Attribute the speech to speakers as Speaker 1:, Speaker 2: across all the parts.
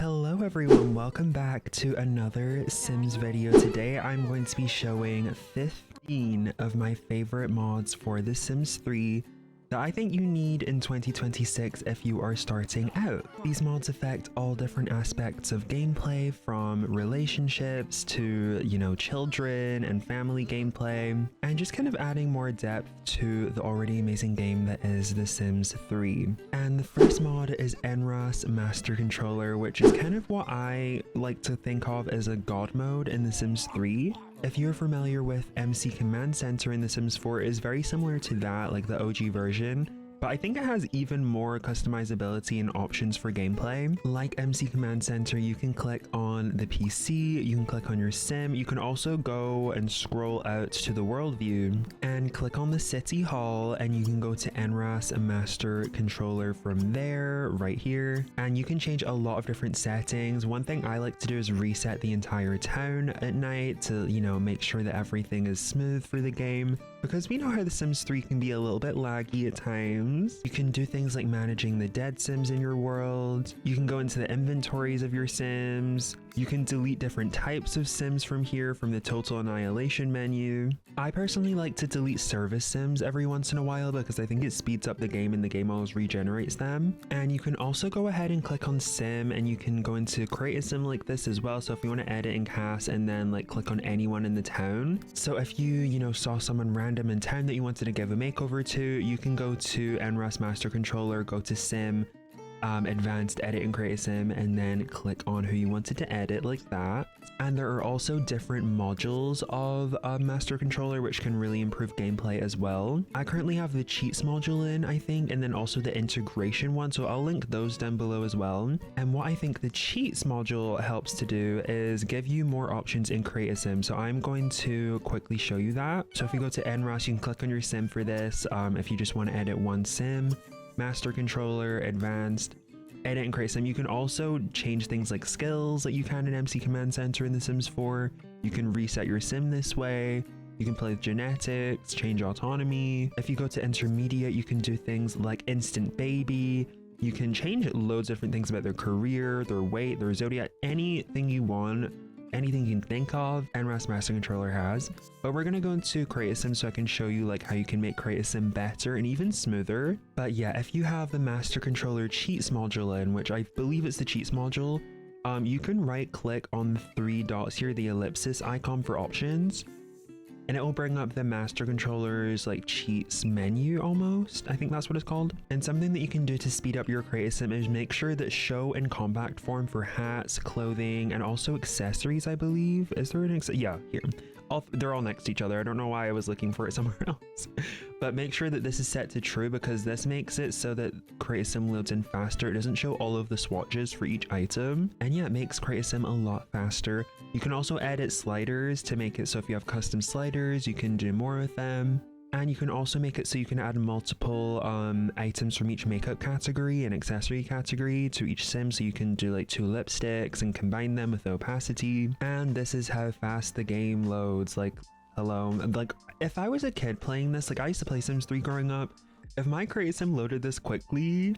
Speaker 1: Hello everyone, welcome back to another Sims video. Today I'm going to be showing 15 of my favorite mods for The Sims 3 that I think you need in 2026 if you are starting out. These mods affect all different aspects of gameplay, from relationships to, children and family gameplay, and just kind of adding more depth to the already amazing game that is The Sims 3. And the first mod is Nraas Master Controller, which is kind of what I like to think of as a god mode in The Sims 3. If you're familiar with MC Command Center in The Sims 4, it is very similar to that, like the OG version, but I think it has even more customizability and options for gameplay. Like MC Command Center, you can click on the PC, you can click on your sim, you can also go and scroll out to the world view and click on the city hall, and you can go to Nraas Master Controller from there, right here, and you can change a lot of different settings. One thing I like to do is reset the entire town at night to, make sure that everything is smooth for the game, because we know how The Sims 3 can be a little bit laggy at times. You can do things like managing the dead Sims in your world. You can go into the inventories of your Sims. You can delete different types of Sims from here, from the Total Annihilation menu. I personally like to delete service Sims every once in a while because I think it speeds up the game and the game always regenerates them. And you can also go ahead and click on Sim, and you can go into create a Sim like this as well. So if you want to edit and cast, and then click on anyone in the town. So if you saw someone random in town that you wanted to give a makeover to, you can go to Nraas Master Controller, go to Sim, advanced, edit and create a sim, and then click on who you wanted to edit, like that. And there are also different modules of Master Controller which can really improve gameplay as well. I currently have the cheats module in, I think, and then also the integration one, so I'll link those down below as well. And what I think the cheats module helps to do is give you more options in create a sim, so I'm going to quickly show you that. So if you go to Nraas, you can click on your sim for this. If you just want to edit one sim, Master Controller, advanced, edit and create sim. You can also change things like skills that you can in MC Command Center in The Sims 4. You can reset your sim this way. You can play with genetics, change autonomy. If you go to intermediate, you can do things like instant baby. You can change loads of different things about their career, their weight, their zodiac, anything you want. Anything you can think of, Nraas Master Controller has. But we're gonna go into create a sim so I can show you how you can make create a sim better and even smoother. But yeah, if you have the Master Controller cheats module in, which I believe it's the cheats module, you can right click on the three dots here, the ellipsis icon for options, and it will bring up the Master Controller's cheats menu almost. I think that's what it's called. And something that you can do to speed up your create a sim is make sure that show in compact form for hats, clothing, and also accessories, I believe. Is there an yeah, here. They're all next to each other. I don't know why I was looking for it somewhere else. But make sure that this is set to true, because this makes it so that create a sim loads in faster. It doesn't show all of the swatches for each item. And yeah, it makes create a sim a lot faster. You can also edit sliders to make it so if you have custom sliders, you can do more with them. And you can also make it so you can add multiple items from each makeup category and accessory category to each sim. So you can do 2 lipsticks and combine them with opacity. And this is how fast the game loads. Hello. If I was a kid playing this, I used to play Sims 3 growing up. If my create sim loaded this quickly,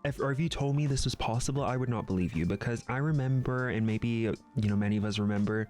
Speaker 1: if you told me this was possible, I would not believe you, because I remember, and maybe many of us remember,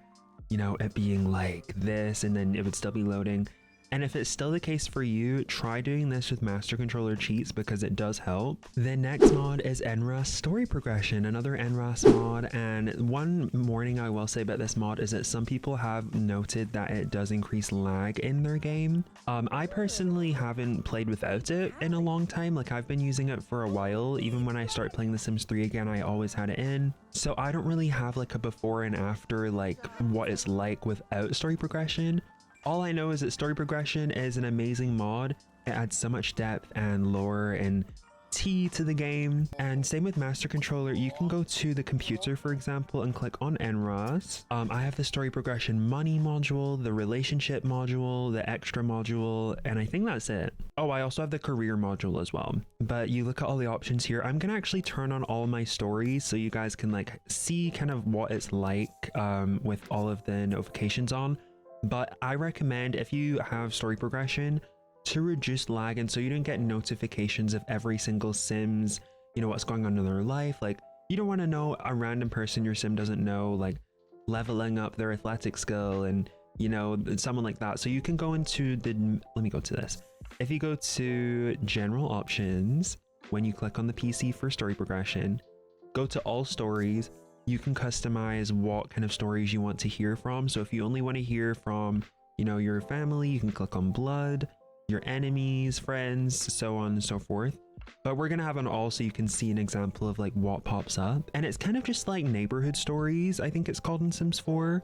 Speaker 1: it being like this, and then it would still be loading. And if it's still the case for you, try doing this with Master Controller cheats, because it does help. The next mod is Nraas Story Progression, another Nraas mod. And one warning I will say about this mod is that some people have noted that it does increase lag in their game. I personally haven't played without it in a long time. I've been using it for a while. Even when I started playing The Sims 3 again, I always had it in. So I don't really have a before and after, what it's like without story progression. All I know is that story progression is an amazing mod. It adds so much depth and lore and tea to the game. And same with Master Controller, you can go to the computer, for example, and click on Nraas. I have the story progression money module, the relationship module, the extra module, and I think that's it. Oh, I also have the career module as well. But you look at all the options here. I'm gonna actually turn on all my stories so you guys can see kind of what it's like with all of the notifications on. But I recommend, if you have story progression, to reduce lag, and so you don't get notifications of every single Sims, what's going on in their life. you don't want to know a random person your sim doesn't know, like leveling up their athletic skill and, you know, someone like that. So you can go into the, let me go to this. If you go to general options, when you click on the PC for story progression, go to all stories, you can customize what kind of stories you want to hear from. So if you only want to hear from, you know, your family, you can click on blood, your enemies, friends, so on and so forth. But we're gonna have an all so you can see an example of like what pops up. And it's kind of just like neighborhood stories, I think it's called in Sims 4,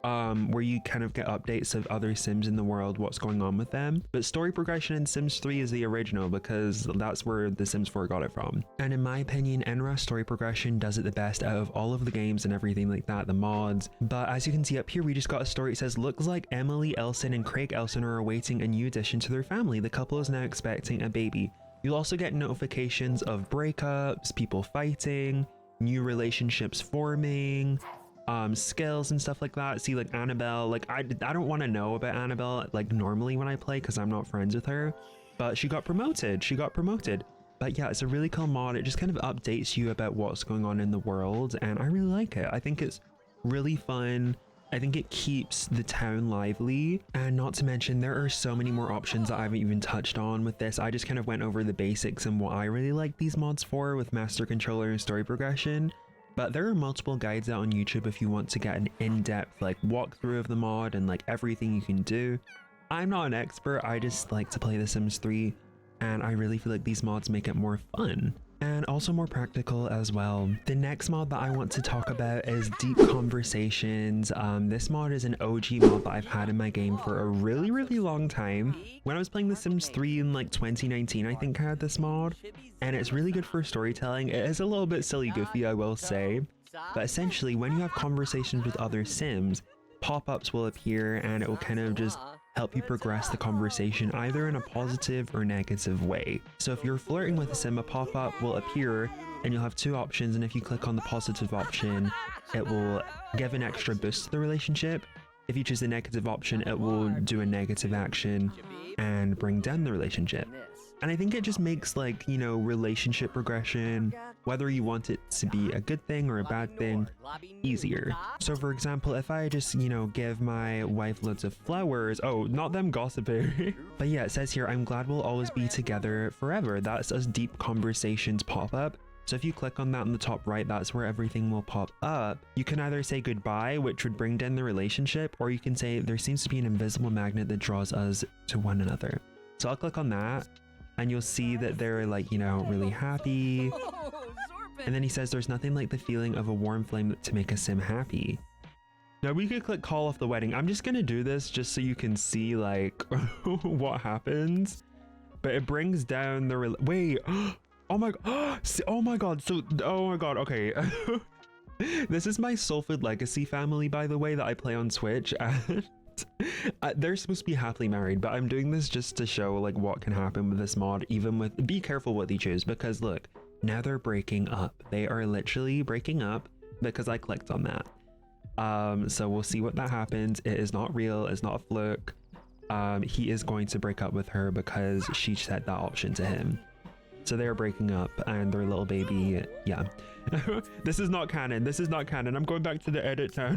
Speaker 1: where you kind of get updates of other Sims in the world, what's going on with them. But story progression in Sims 3 is the original because that's where the Sims 4 got it from. And in my opinion, Nraas story progression does it the best out of all of the games and everything like that, the mods. But as you can see up here, we just got a story. It says, looks like Emily Elson and Craig Elson are awaiting a new addition to their family. The couple is now expecting a baby. You'll also get notifications of breakups, people fighting, new relationships forming, skills and stuff like that. See, like Annabelle, like I don't want to know about Annabelle like normally when I play because I'm not friends with her, but she got promoted. But yeah, it's a really cool mod. It just kind of updates you about what's going on in the world, and I really like it. I think it's really fun. I think it keeps the town lively, and not to mention there are so many more options that I haven't even touched on with this. I just kind of went over the basics and what I really like these mods for with master controller and story progression, but there are multiple guides out on YouTube if you want to get an in-depth like walkthrough of the mod and like everything you can do. I'm not an expert, I just like to play The Sims 3, and I really feel like these mods make it more fun. And also more practical as well. The next mod that I want to talk about is Deep Conversations. This mod is an OG mod that I've had in my game for a really long time. When I was playing The Sims 3 in like 2019, I think I had this mod, and it's really good for storytelling. It is a little bit silly goofy, I will say, but essentially when you have conversations with other Sims, pop-ups will appear and it will kind of just help you progress the conversation either in a positive or negative way. So if you're flirting with a Sim, a pop-up will appear and you'll have two options, and if you click on the positive option, it will give an extra boost to the relationship. If you choose the negative option, it will do a negative action and bring down the relationship. And I think it just makes, like, you know, relationship progression, whether you want it to be a good thing or a bad thing, easier. So for example, if I just, you know, give my wife loads of flowers, oh, not them gossiping, but yeah, it says here, I'm glad we'll always be together forever. That's a Deep Conversations pop-up. So if you click on that in the top right, that's where everything will pop up. You can either say goodbye, which would bring down the relationship, or you can say there seems to be an invisible magnet that draws us to one another. So I'll click on that, and you'll see that they're like, you know, really happy. And then he says there's nothing like the feeling of a warm flame to make a Sim happy. Now we could click call off the wedding. I'm just gonna do this just so you can see like what happens. But it brings down the wait. Oh my god. Oh my god. So oh my god. Okay. This is my Soulfood Legacy family, by the way, that I play on Twitch, and they're supposed to be happily married, but I'm doing this just to show like what can happen with this mod, even with, be careful what they choose, because look, now they're breaking up. They are literally breaking up because I clicked on that. So we'll see what that happens. It is not real, it's not a fluke. He is going to break up with her because she set that option to him. So they're breaking up and their little baby, yeah. This is not canon, this is not canon. I'm going back to the edit now.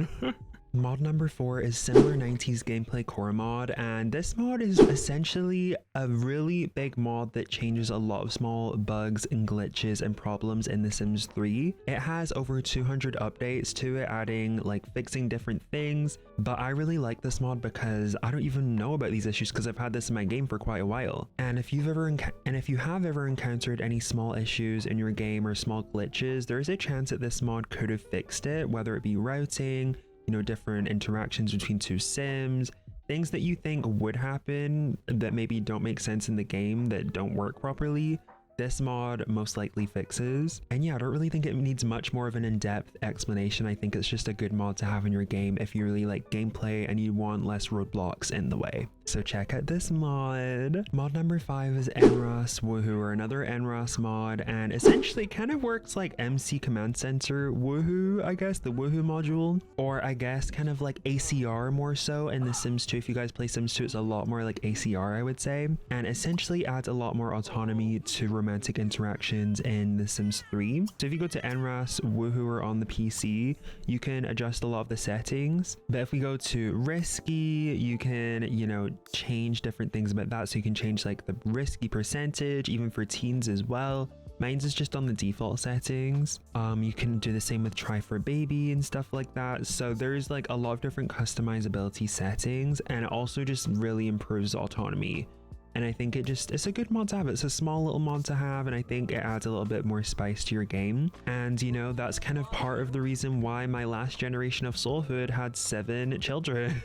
Speaker 1: Mod number 4 is similar 90s gameplay core mod, and this mod is essentially a really big mod that changes a lot of small bugs and glitches and problems in The Sims 3. It has over 200 updates to it, adding like fixing different things, but I really like this mod because I don't even know about these issues because I've had this in my game for quite a while. And if you have ever encountered any small issues in your game or small glitches, there is a chance that this mod could have fixed it, whether it be routing, you know, different interactions between two Sims, things that you think would happen that maybe don't make sense in the game, that don't work properly. This mod most likely fixes. And yeah, I don't really think it needs much more of an in-depth explanation. I think it's just a good mod to have in your game if you really like gameplay and you want less roadblocks in the way. So check out this mod. Mod number 5 is Nraas Woohoo, or another Nraas mod, and essentially kind of works like MC Command Center Woohoo, I guess, the Woohoo module, or I guess kind of like ACR more so in The Sims 2. If you guys play Sims 2, it's a lot more like ACR, I would say, and essentially adds a lot more autonomy to remember romantic interactions in The Sims 3. So if you go to Nraas, Woohooer on the PC, you can adjust a lot of the settings. But if we go to risky, you can, you know, change different things about that. So you can change like the risky percentage, even for teens as well. Mine's is just on the default settings. You can do the same with try for baby and stuff like that. So there's like a lot of different customizability settings, and it also just really improves autonomy. And I think it's a good mod to have. It's a small little mod to have, and I think it adds a little bit more spice to your game. And you know, that's kind of part of the reason why my last generation of Soul Food had 7 children.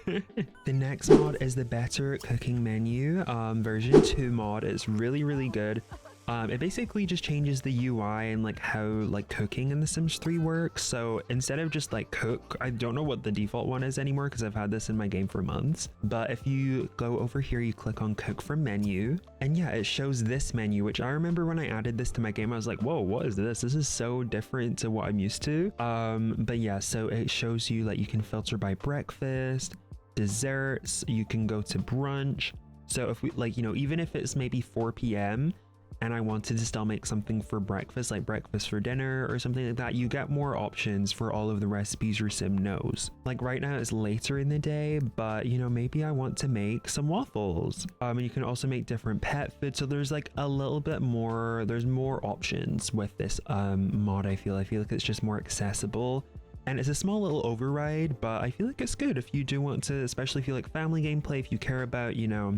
Speaker 1: The next mod is the Better Cooking Menu version 2 mod. It's really good. It basically just changes the UI and like how like cooking in The Sims 3 works. So instead of just like cook, I don't know what the default one is anymore because I've had this in my game for months. But if you go over here, you click on cook from menu, and yeah, it shows this menu, which I remember when I added this to my game, I was like, whoa, what is this? This is so different to what I'm used to. But yeah, so it shows you like you can filter by breakfast, desserts, you can go to brunch. So if we like, you know, even if it's maybe 4 p.m. and I wanted to still make something for breakfast, like breakfast for dinner or something like that, you get more options for all of the recipes your sim knows. Like right now it's later in the day, but you know, maybe I want to make some waffles. And you can also make different pet food. So there's like a little bit more, there's more options with this mod. I feel like it's just more accessible. And it's a small little override, but I feel like it's good if you do want to, especially if you like family gameplay, if you care about, you know,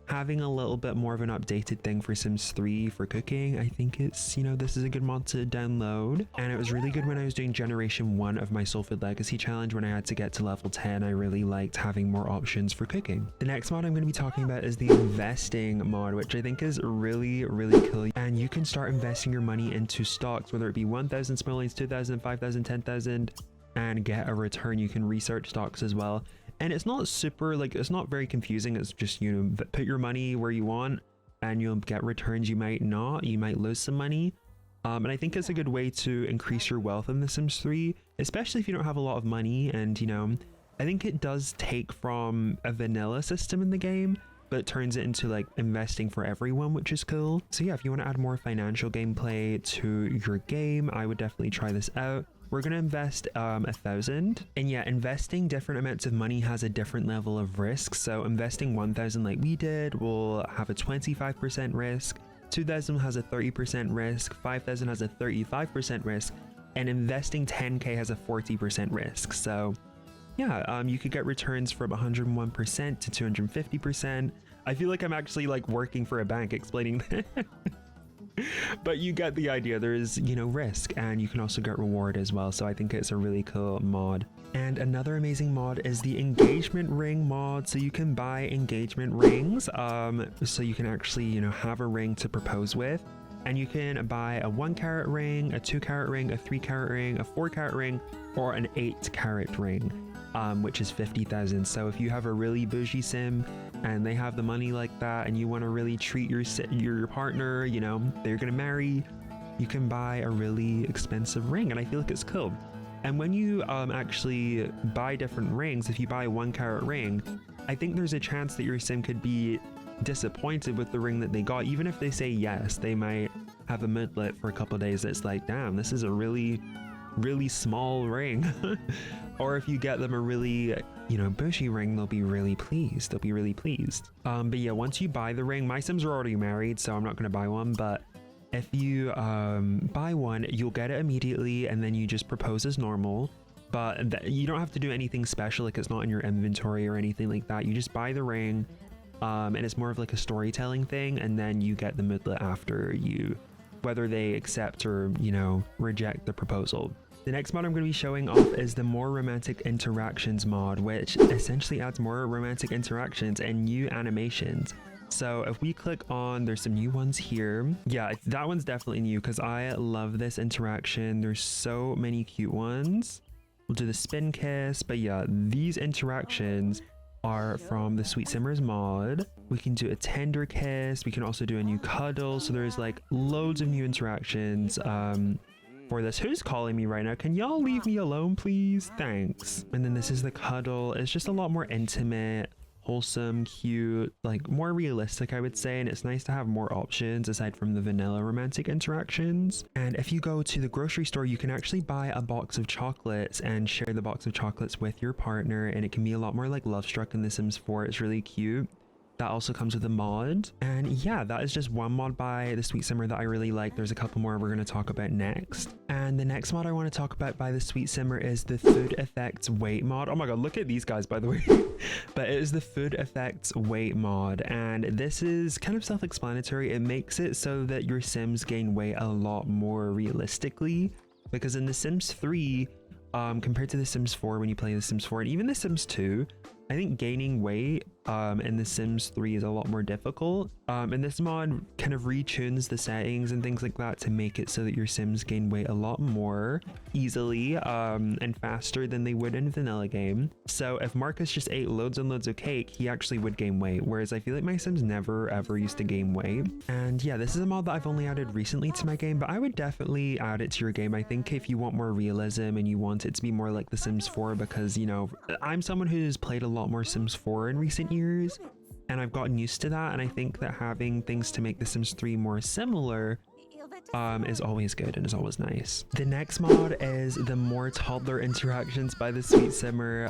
Speaker 1: having a little bit more of an updated thing for Sims 3 for cooking. I think it's, you know, this is a good mod to download. And it was really good when I was doing generation 1 of my Soul Food Legacy challenge. When I had to get to level 10, I really liked having more options for cooking. The next mod I'm going to be talking about is the investing mod, which I think is really cool. And you can start investing your money into stocks, whether it be 1,000 simoleons, 2,000, 5,000, 10,000, and get a return. You can research stocks as well. And it's not super, like, it's not very confusing. It's just, you know, put your money where you want and you'll get returns. You might not, you might lose some money. And I think it's a good way to increase your wealth in The Sims 3, especially if you don't have a lot of money. And, you know, I think it does take from a vanilla system in the game, but it turns it into like investing for everyone, which is cool. So yeah, if you want to add more financial gameplay to your game, I would definitely try this out. We're going to invest 1,000, and yeah, investing different amounts of money has a different level of risk. So investing 1,000 like we did will have a 25% risk, 2,000 has a 30% risk, 5,000 has a 35% risk, and investing 10k has a 40% risk. So yeah, you could get returns from 101% to 250%. I feel like I'm actually like working for a bank explaining that. But you get the idea. There is, you know, risk, and you can also get reward as well. So I think it's a really cool mod. And another amazing mod is the engagement ring mod. So you can buy engagement rings. So you can actually, you know, have a ring to propose with, and you can buy a 1 carat ring, a 2 carat ring, a 3 carat ring, a 4 carat ring, or an 8 carat ring, which is 50,000. So if you have a really bougie sim and they have the money like that, and you want to really treat your partner, you know, they're gonna marry, you can buy a really expensive ring. And I feel like it's cool. And when you actually buy different rings, if you buy a 1 carat ring, I think there's a chance that your sim could be disappointed with the ring that they got. Even if they say yes, they might have a moodlet for a couple of days. It's like, damn, this is a really small ring. Or if you get them a really, you know, bushy ring, they'll be really pleased. But yeah, once you buy the ring, my sims are already married, so I'm not going to buy one. But if you buy one, you'll get it immediately, and then you just propose as normal. But you don't have to do anything special. Like, it's not in your inventory or anything like that. You just buy the ring, and it's more of like a storytelling thing, and then you get the moodlet after you, whether they accept or, you know, reject the proposal. The next mod I'm going to be showing off is the More Romantic Interactions mod, which essentially adds more romantic interactions and new animations. So if we click on, there's some new ones here. Yeah, that one's definitely new because I love this interaction. There's so many cute ones. We'll do the spin kiss, but yeah, these interactions are from the Sweet Simmers mod. We can do a tender kiss. We can also do a new cuddle. So there's like loads of new interactions for this. Who's calling me right now? Can y'all leave me alone, please? Thanks. And then this is the cuddle. It's just a lot more intimate. wholesome, cute, like more realistic, I would say. And it's nice to have more options aside from the vanilla romantic interactions. And if you go to the grocery store, you can actually buy a box of chocolates and share the box of chocolates with your partner. And it can be a lot more like Love Struck in The Sims 4. It's really cute. That also comes with a mod. And yeah, that is just one mod by The Sweet Simmer that I really like. There's a couple more we're going to talk about next. And the next mod I want to talk about by The Sweet Simmer is the Food Effects Weight mod. Oh my god, look at these guys, by the way. But it is the Food Effects Weight mod. And this is kind of self-explanatory. It makes it so that your Sims gain weight a lot more realistically. Because in The Sims 3, compared to The Sims 4, when you play The Sims 4 and even The Sims 2, I think gaining weight in The Sims 3 is a lot more difficult. And this mod kind of retunes the settings and things like that to make it so that your Sims gain weight a lot more easily and faster than they would in a vanilla game. So if Marcus just ate loads and loads of cake, he actually would gain weight, whereas I feel like my Sims never ever used to gain weight. And yeah, this is a mod that I've only added recently to my game, but I would definitely add it to your game. I think if you want more realism and you want it to be more like The Sims 4, because, you know, I'm someone who's played a lot more Sims 4 in recent years, and I've gotten used to that, and I think that having things to make The Sims 3 more similar is always good and is always nice. The next mod is the more toddler interactions by The Sweet Simmer,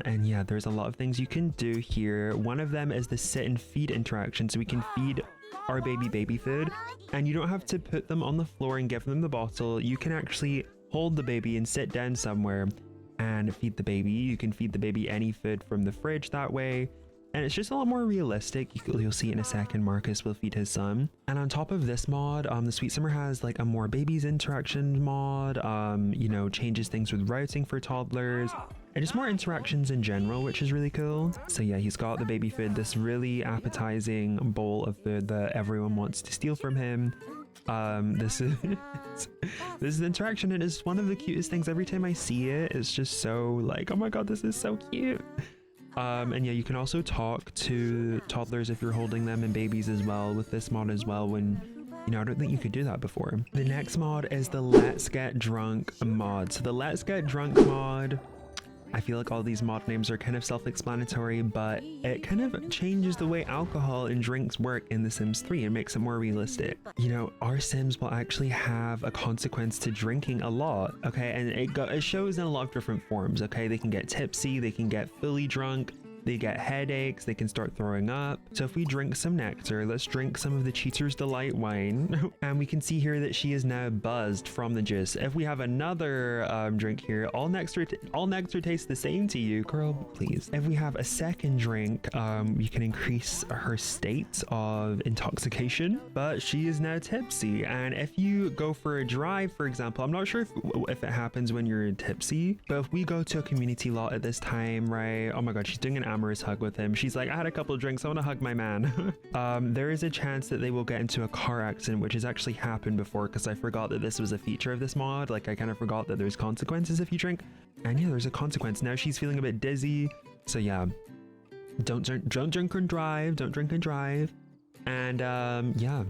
Speaker 1: and yeah, there's a lot of things you can do here. One of them is the sit and feed interaction, so we can feed our baby food, and you don't have to put them on the floor and give them the bottle. You can actually hold the baby and sit down somewhere and feed the baby. You can feed the baby any food from the fridge that way, and it's just a lot more realistic. You'll see in a second Marcus will feed his son. And on top of this mod, the Sweet Simmer has like a more babies interaction mod, you know, changes things with routing for toddlers and just more interactions in general, which is really cool. So yeah, he's got the baby food, this really appetizing bowl of food that everyone wants to steal from him. This is interaction, and it's one of the cutest things. Every time I see it, it's just so like, oh my god, this is so cute. And yeah, you can also talk to toddlers if you're holding them, and babies as well with this mod as well, when, you know, I don't think you could do that before. The next mod is the Let's Get Drunk mod. So the Let's Get Drunk mod, I feel like all these mod names are kind of self-explanatory, but it kind of changes the way alcohol and drinks work in The Sims 3 and makes it more realistic. You know, our Sims will actually have a consequence to drinking a lot, okay? And it shows in a lot of different forms, okay? They can get tipsy, they can get fully drunk, they get headaches, they can start throwing up. So if we drink some nectar, let's drink some of the Cheater's Delight wine. And we can see here that she is now buzzed from the juice. If we have another drink here, all nectar tastes the same to you, girl, please. If we have a second drink, you can increase her state of intoxication, but she is now tipsy. And if you go for a drive, for example, I'm not sure if it happens when you're tipsy, but if we go to a community lot at this time, right? Oh my god, she's doing an amorous hug with him. She's like, I had a couple of drinks, I want to hug my man. There is a chance that they will get into a car accident, which has actually happened before, because I forgot that this was a feature of this mod. Like, I kind of forgot that there's consequences if you drink, and yeah, there's a consequence. Now she's feeling a bit dizzy, so yeah, don't drink and drive, don't drink and drive. And yeah,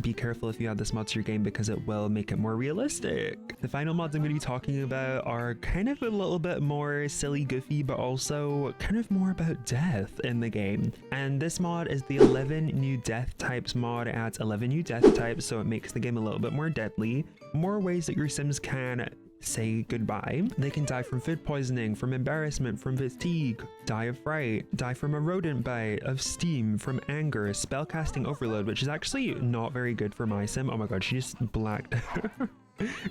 Speaker 1: be careful if you add this mod to your game, because it will make it more realistic. The final mods I'm going to be talking about are kind of a little bit more silly, goofy, but also kind of more about death in the game. And this mod is the 11 new death types mod. It adds 11 new death types, so it makes the game a little bit more deadly. More ways that your Sims can say goodbye. They can die from food poisoning, from embarrassment, from fatigue, die of fright, die from a rodent bite, of steam, from anger, spellcasting overload, which is actually not very good for my Sim. Oh my god, she just blacked out.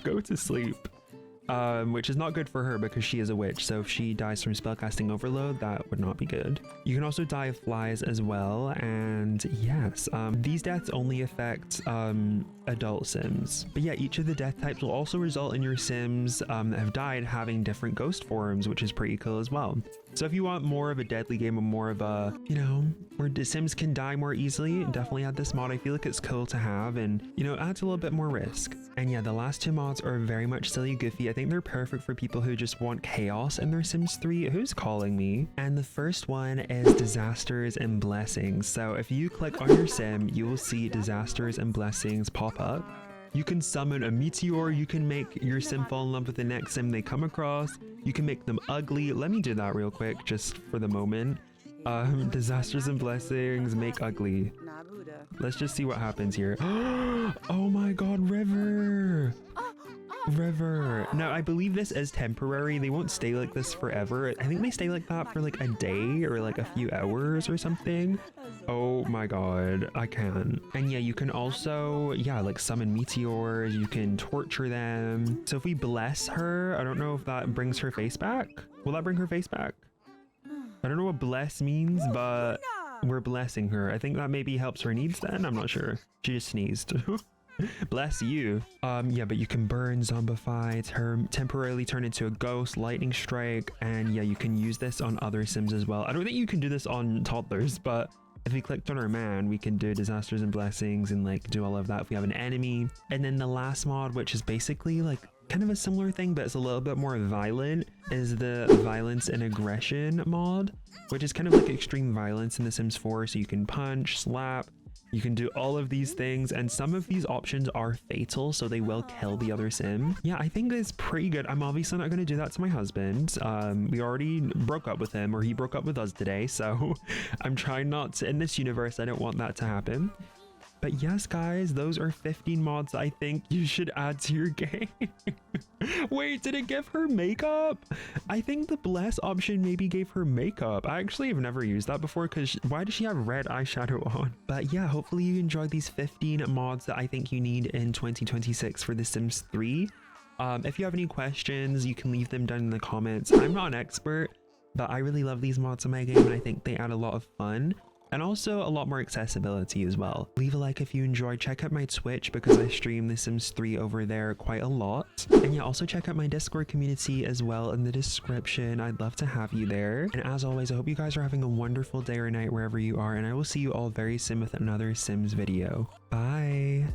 Speaker 1: Go to sleep. Which is not good for her because she is a witch, so if she dies from spellcasting overload, that would not be good. You can also die of flies as well, and yes, these deaths only affect adult Sims. But yeah, each of the death types will also result in your Sims that have died having different ghost forms, which is pretty cool as well. So if you want more of a deadly game and more of a, you know, where the Sims can die more easily, definitely add this mod. I feel like it's cool to have, and, you know, it adds a little bit more risk. And yeah, the last two mods are very much silly, goofy. I think they're perfect for people who just want chaos in their Sims 3. Who's calling me? And the first one is disasters and blessings. So if you click on your Sim, you will see disasters and blessings pop up. You can summon a meteor, you can make your Sim fall in love with the next Sim they come across, you can make them ugly. Let me do that real quick, just for the moment. Disasters and blessings, make ugly. Let's just see what happens here. Oh my god, River! River. Now, I believe this is temporary. They won't stay like this forever. I think they stay like that for like a day or like a few hours or something. Oh my god, I can. And yeah, you can also, yeah, like summon meteors. You can torture them. So if we bless her, I don't know if that brings her face back. Will that bring her face back? I don't know what bless means, but we're blessing her. I think that maybe helps her needs then. I'm not sure. She just sneezed. Bless you. Yeah, but you can burn, zombify, temporarily turn into a ghost, lightning strike, and yeah, you can use this on other sims as well. I don't think you can do this on toddlers, but if we clicked on our man, we can do disasters and blessings and like do all of that if we have an enemy. And then the last mod, which is basically like kind of a similar thing, but it's a little bit more violent, is the violence and aggression mod, which is kind of like extreme violence in The Sims 4. So you can punch, slap, you can do all of these things, and some of these options are fatal, so they will kill the other sim. Yeah, I think it's pretty good. I'm obviously not going to do that to my husband. We already broke up with him, or he broke up with us today, so I'm trying not to, in this universe, I don't want that to happen. But yes, guys, those are 15 mods I think you should add to your game. Wait, did it give her makeup? I think the bless option maybe gave her makeup. I actually have never used that before, because why does she have red eyeshadow on? But yeah, hopefully you enjoyed these 15 mods that I think you need in 2026 for The Sims 3. If you have any questions, you can leave them down in the comments. I'm not an expert, but I really love these mods in my game, and I think they add a lot of fun. And also a lot more accessibility as well. Leave a like if you enjoyed. Check out my Twitch because I stream The Sims 3 over there quite a lot. And yeah, also check out my Discord community as well in the description. I'd love to have you there. And as always, I hope you guys are having a wonderful day or night wherever you are. And I will see you all very soon with another Sims video. Bye!